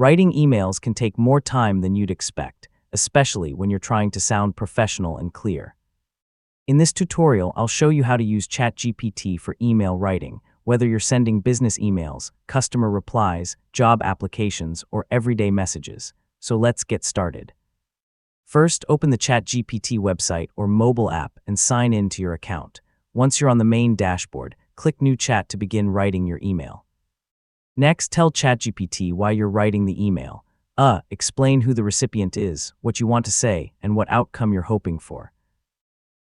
Writing emails can take more time than you'd expect, especially when you're trying to sound professional and clear. In this tutorial, I'll show you how to use ChatGPT for email writing, whether you're sending business emails, customer replies, job applications, or everyday messages. So let's get started. First, open the ChatGPT website or mobile app and sign in to your account. Once you're on the main dashboard, click New Chat to begin writing your email. Next, tell ChatGPT why you're writing the email. Explain who the recipient is, what you want to say, and what outcome you're hoping for.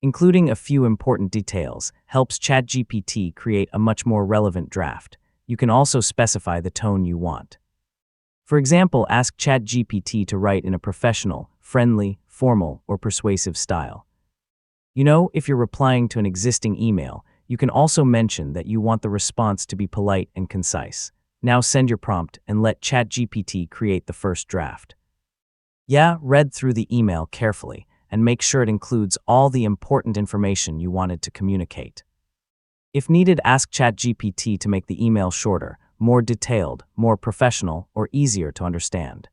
Including a few important details helps ChatGPT create a much more relevant draft. You can also specify the tone you want. For example, ask ChatGPT to write in a professional, friendly, formal, or persuasive style. If you're replying to an existing email, you can also mention that you want the response to be polite and concise. Now send your prompt and let ChatGPT create the first draft. Read through the email carefully and make sure it includes all the important information you wanted to communicate. If needed, ask ChatGPT to make the email shorter, more detailed, more professional, or easier to understand.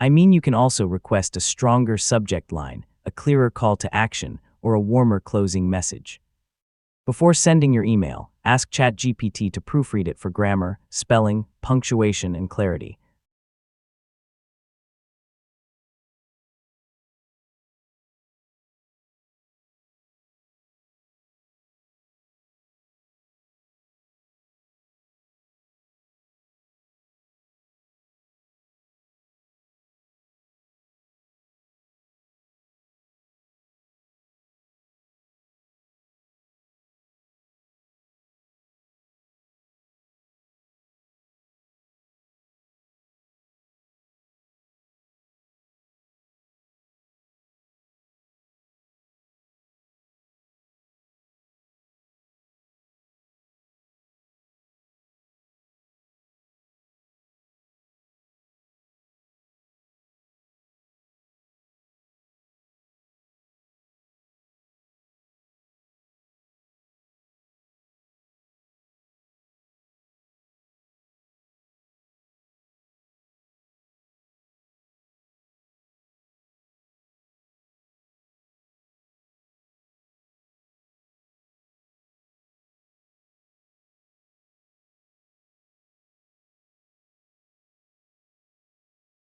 You can also request a stronger subject line, a clearer call to action, or a warmer closing message. Before sending your email, ask ChatGPT to proofread it for grammar, spelling, punctuation, and clarity.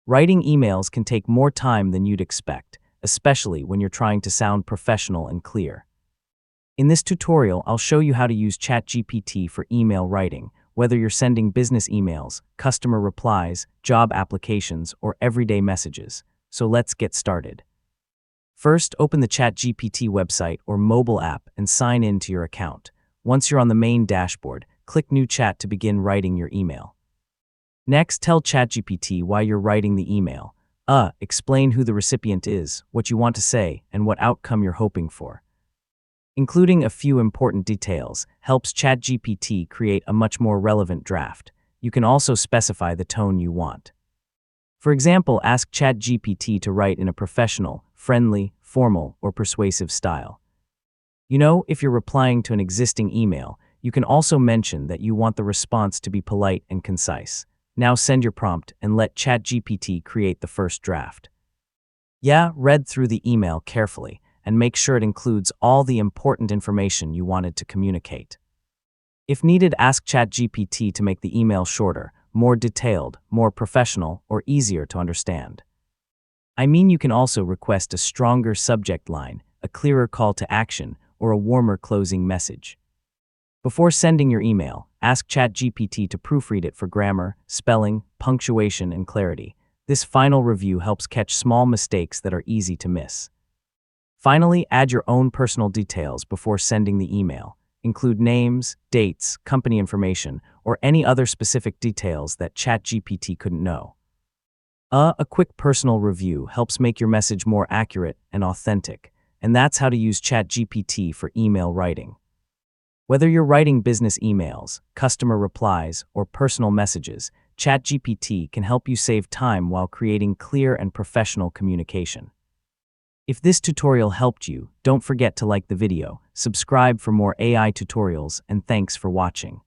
Writing emails can take more time than you'd expect, especially when you're trying to sound professional and clear. In this tutorial, I'll show you how to use ChatGPT for email writing, whether you're sending business emails, customer replies, job applications, or everyday messages. So let's get started. First, open the ChatGPT website or mobile app and sign in to your account. Once you're on the main dashboard, click New Chat to begin writing your email. Next, tell ChatGPT why you're writing the email. Explain who the recipient is, what you want to say, and what outcome you're hoping for. Including a few important details helps ChatGPT create a much more relevant draft. You can also specify the tone you want. For example, ask ChatGPT to write in a professional, friendly, formal, or persuasive style. If you're replying to an existing email, you can also mention that you want the response to be polite and concise. Now send your prompt and let ChatGPT create the first draft. Read through the email carefully and make sure it includes all the important information you wanted to communicate. If needed, ask ChatGPT to make the email shorter, more detailed, more professional, or easier to understand. You can also request a stronger subject line, a clearer call to action, or a warmer closing message. Before sending your email, ask ChatGPT to proofread it for grammar, spelling, punctuation, and clarity. This final review helps catch small mistakes that are easy to miss. Finally, add your own personal details before sending the email. Include names, dates, company information, or any other specific details that ChatGPT couldn't know. A quick personal review helps make your message more accurate and authentic, and that's how to use ChatGPT for email writing. Whether you're writing business emails, customer replies, or personal messages, ChatGPT can help you save time while creating clear and professional communication. If this tutorial helped you, don't forget to like the video, subscribe for more AI tutorials, and thanks for watching.